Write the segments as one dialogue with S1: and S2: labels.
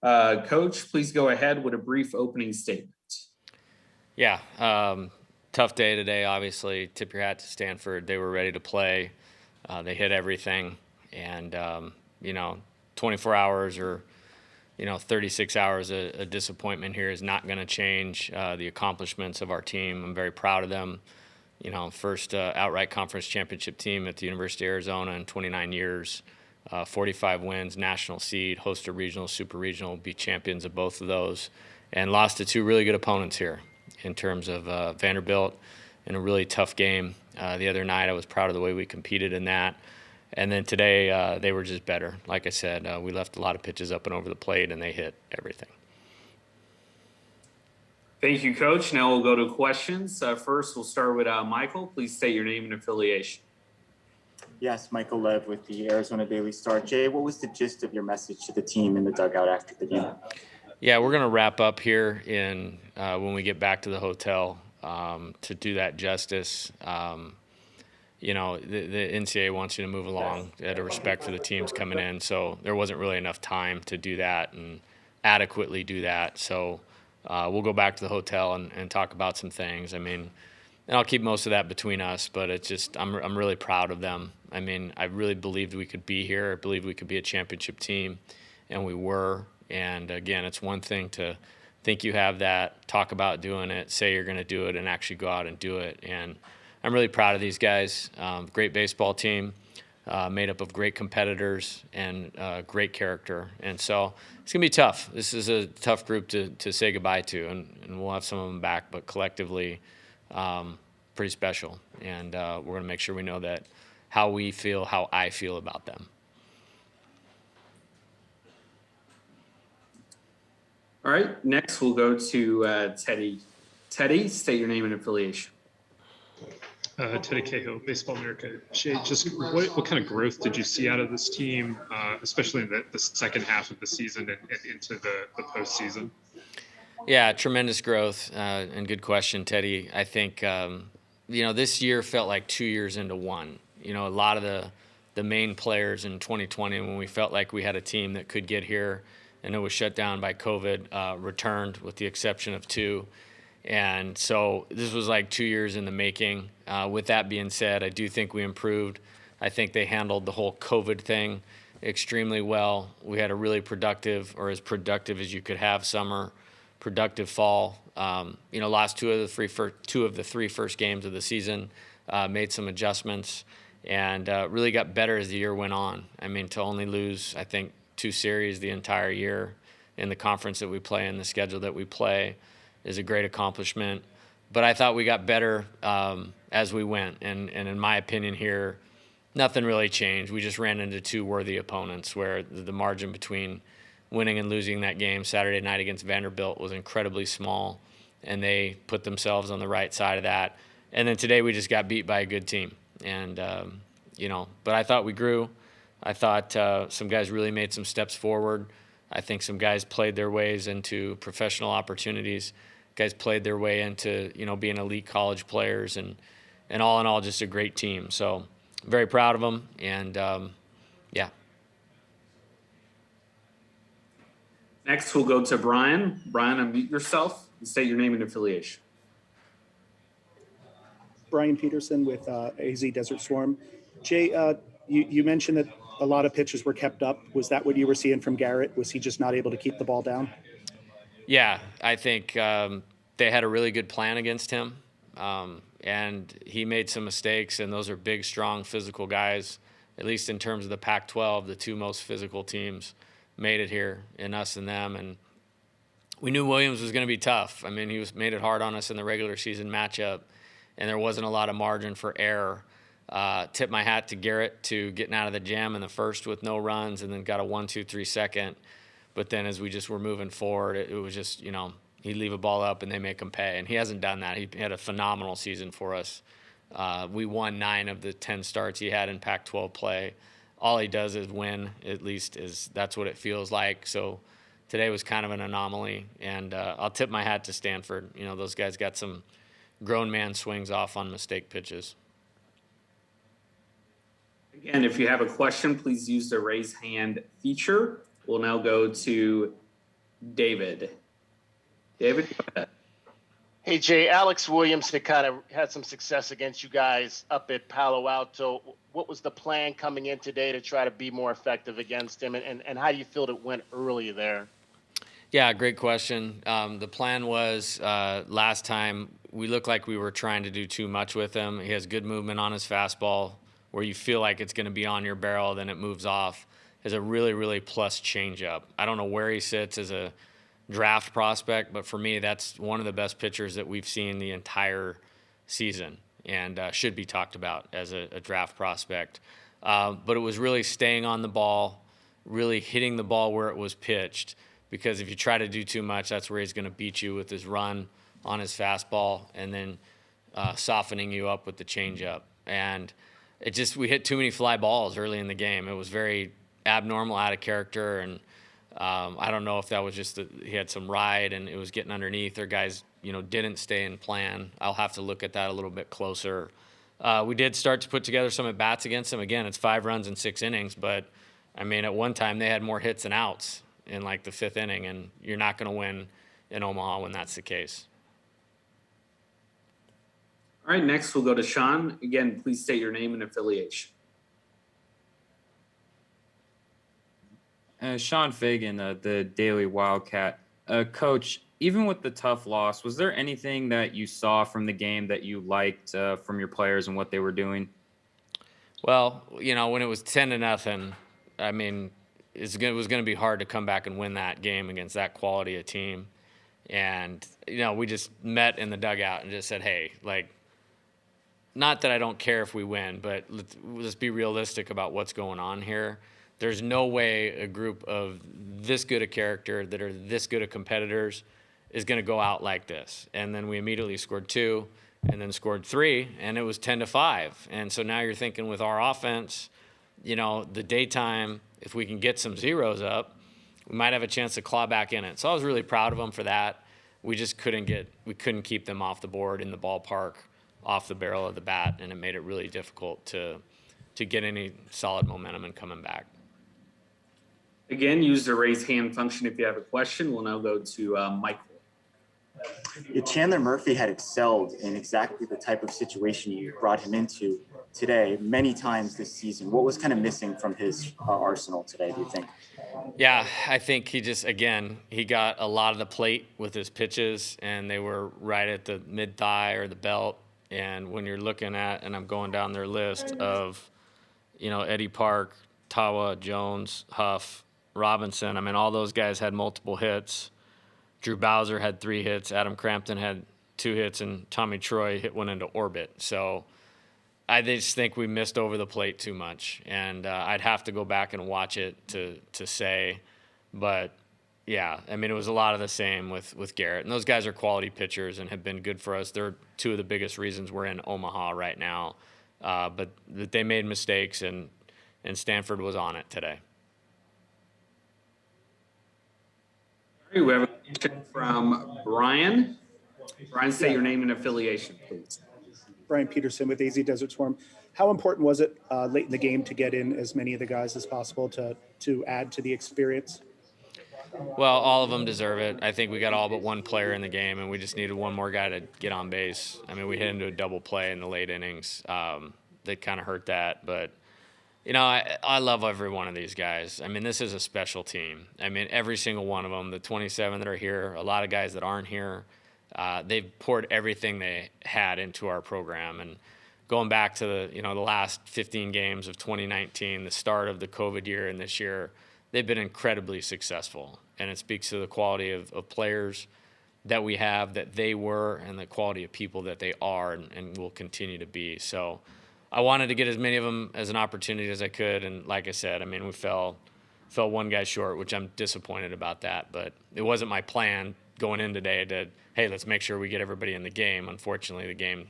S1: Coach, please go ahead with a brief opening statement.
S2: Yeah, tough day today, obviously. Tip your hat to Stanford. They were ready to play. They hit everything. And, 24 hours or, 36 hours a disappointment here is not going to change the accomplishments of our team. I'm very proud of them. First outright conference championship team at the University of Arizona in 29 years. 45 wins, national seed, host of regional, super regional, be champions of both of those, and lost to two really good opponents here in terms of Vanderbilt in a really tough game. The other night, I was proud of the way we competed in that. And then today, they were just better. Like I said, we left a lot of pitches up and over the plate, and they hit everything.
S1: Thank you, Coach. Now we'll go to questions. First, we'll start with Michael. Please state your name and affiliation.
S3: Yes, Michael Lev with the Arizona Daily Star. Jay, what was the gist of your message to the team in the dugout after the game?
S2: Yeah, we're going to wrap up here when we get back to the hotel to do that justice. The NCAA wants you to move along out of respect for the teams coming in, so there wasn't really enough time to do that and adequately do that. So we'll go back to the hotel and talk about some things. And I'll keep most of that between us, but it's just I'm really proud of them. I really believed we could be here. I believed we could be a championship team, and we were. And again, it's one thing to think you have that, talk about doing it, say you're going to do it, and actually go out and do it. And I'm really proud of these guys. Great baseball team, made up of great competitors and great character. And so it's going to be tough. This is a tough group to say goodbye to, and we'll have some of them back, but collectively pretty special. And we're going to make sure we know that how I feel about them.
S1: All right, next we'll go to Teddy. Teddy, state your name and affiliation.
S4: Teddy Cahill, Baseball America. Shay, just what kind of growth did you see out of this team, especially in the second half of the season and into the postseason?
S2: Yeah, tremendous growth, and good question, Teddy. I think, this year felt like 2 years into one. A lot of the main players in 2020, when we felt like we had a team that could get here and it was shut down by COVID, returned with the exception of two. And so this was like 2 years in the making. With that being said, I do think we improved. I think they handled the whole COVID thing extremely well. We had a really productive, or as productive as you could have, summer, productive fall. Lost two of the three first games of the season, made some adjustments, and really got better as the year went on. To only lose, I think, 2 series the entire year in the conference that we play and the schedule that we play is a great accomplishment. But I thought we got better as we went. And in my opinion here, nothing really changed. We just ran into 2 worthy opponents where the margin between winning and losing that game Saturday night against Vanderbilt was incredibly small, and they put themselves on the right side of that. And then today we just got beat by a good team. And, but I thought we grew. I thought some guys really made some steps forward. I think some guys played their ways into professional opportunities. Guys played their way into, being elite college players, and all in all, just a great team. So very proud of them, and yeah.
S1: Next, we'll go to Brian. Brian, unmute yourself and state your name and affiliation.
S5: Brian Peterson with AZ Desert Swarm. Jay, you mentioned that a lot of pitches were kept up. Was that what you were seeing from Garrett? Was he just not able to keep the ball down?
S2: Yeah, I think they had a really good plan against him, and he made some mistakes, and those are big, strong, physical guys, at least in terms of the Pac-12, the 2 most physical teams made it here, in us and them, and we knew Williams was going to be tough. He made it hard on us in the regular season matchup, and there wasn't a lot of margin for error. Tip my hat to Garrett to getting out of the jam in the first with no runs, and then got a 1-2-3 second. But then as we just were moving forward, it was just, he'd leave a ball up and they make him pay. And he hasn't done that. He had a phenomenal season for us. We won 9 of the 10 starts he had in Pac-12 play. All he does is win, at least that's what it feels like. So today was kind of an anomaly. And I'll tip my hat to Stanford. Those guys got some grown man swings off on mistake pitches.
S1: Again, if you have a question, please use the raise hand feature. We'll now go to David. David, go ahead.
S6: Hey Jay, Alex Williams had some success against you guys up at Palo Alto. What was the plan coming in today to try to be more effective against him, and how do you feel it went early there?
S2: Yeah, great question. The plan was last time we looked like we were trying to do too much with him. He has good movement on his fastball where you feel like it's going to be on your barrel, then it moves off. Has a really, really plus changeup. I don't know where he sits as a draft prospect, but for me, that's one of the best pitchers that we've seen the entire season and should be talked about as a draft prospect. But it was really staying on the ball, really hitting the ball where it was pitched, because if you try to do too much, that's where he's going to beat you with his run on his fastball and then softening you up with the changeup. And we hit too many fly balls early in the game. It was very abnormal, out of character, and I don't know if that was just that he had some ride and it was getting underneath, or guys, didn't stay in plan. I'll have to look at that a little bit closer. We did start to put together some at-bats against him. Again, it's 5 runs in 6 innings, but, at one time they had more hits than outs in, like, the 5th inning, and you're not going to win in Omaha when that's the case.
S1: All right, next we'll go to Sean. Again, please state your name and affiliation.
S7: Sean Fagan, the Daily Wildcat. Coach, even with the tough loss, was there anything that you saw from the game that you liked from your players and what they were doing?
S2: Well, when it was 10-0, it was going to be hard to come back and win that game against that quality of team. And, we just met in the dugout and just said, hey, not that I don't care if we win, but let's be realistic about what's going on here. There's no way a group of this good a character that are this good of competitors is going to go out like this. And then we immediately scored 2 and then scored 3, and it was 10-5. And so now you're thinking with our offense, the daytime, if we can get some zeros up, we might have a chance to claw back in it. So I was really proud of them for that. We just couldn't keep them off the board in the ballpark, off the barrel of the bat, and it made it really difficult to get any solid momentum and coming back.
S1: Again, use the raise hand function if you have a question. We'll now go to Michael.
S3: Chandler Murphy had excelled in exactly the type of situation you brought him into today many times this season. What was kind of missing from his arsenal today, do you think?
S2: Yeah, I think he got a lot of the plate with his pitches, and they were right at the mid-thigh or the belt. And when you're looking at, and I'm going down their list of, Eddie Park, Tawa, Jones, Huff, Robinson, all those guys had multiple hits. Drew Bowser had 3 hits. Adam Crampton had 2 hits, and Tommy Troy hit one into orbit. So I just think we missed over the plate too much, and I'd have to go back and watch it to say. But, yeah, it was a lot of the same with Garrett. And those guys are quality pitchers and have been good for us. They're 2 of the biggest reasons we're in Omaha right now. But they made mistakes, and Stanford was on it today.
S1: All right, we have a question from Brian. Brian, state your name and affiliation, please.
S5: Brian Peterson with AZ Desert Swarm. How important was it late in the game to get in as many of the guys as possible to add to the experience?
S2: Well, all of them deserve it. I think we got all but one player in the game, and we just needed one more guy to get on base. We hit into a double play in the late innings. That kind of hurt that, but I love every one of these guys. This is a special team. Every single one of them, the 27 that are here, a lot of guys that aren't here, they've poured everything they had into our program. And going back to the last 15 games of 2019, the start of the COVID year and this year, they've been incredibly successful. And it speaks to the quality of players that we have, that they were, and the quality of people that they are and will continue to be. So I wanted to get as many of them as an opportunity as I could, and like I said, we fell one guy short, which I'm disappointed about that. But it wasn't my plan going in today to, hey, let's make sure we get everybody in the game. Unfortunately, the game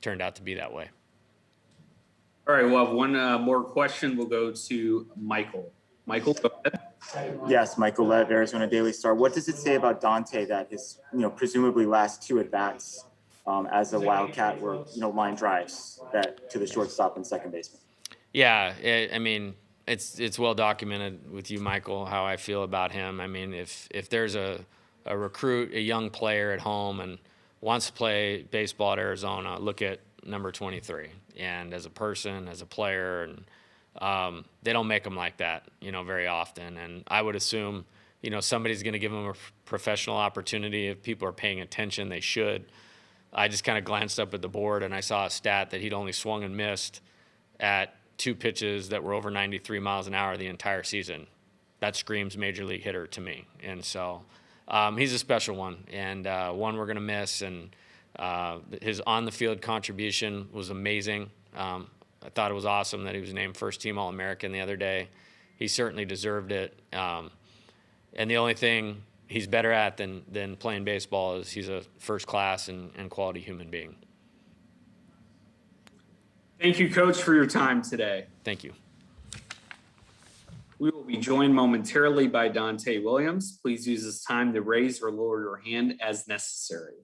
S2: turned out to be that way.
S1: All right, we'll have one more question. We'll go to Michael. Michael, go ahead.
S3: Yes, Michael Lev, Arizona Daily Star. What does it say about Dante that his, presumably last 2 at-bats as a Wildcat were, line drives that to the shortstop and second baseman?
S2: Yeah, it's well documented with you, Michael, how I feel about him. I mean, if there's a recruit, a young player at home and wants to play baseball at Arizona, look at number 23. And as a person, as a player, and they don't make them like that, very often. And I would assume, somebody's going to give them a professional opportunity. If people are paying attention, they should. I just kind of glanced up at the board and I saw a stat that he'd only swung and missed at 2 pitches that were over 93 miles an hour the entire season. That screams major league hitter to me. And so he's a special one, and one we're going to miss. And his on-the-field contribution was amazing. I thought it was awesome that he was named first-team All-American the other day. He certainly deserved it. And the only thing he's better at than playing baseball is he's a first-class and quality human being.
S1: Thank you, Coach, for your time today.
S2: Thank you.
S1: We will be joined momentarily by Dante Williams. Please use this time to raise or lower your hand as necessary.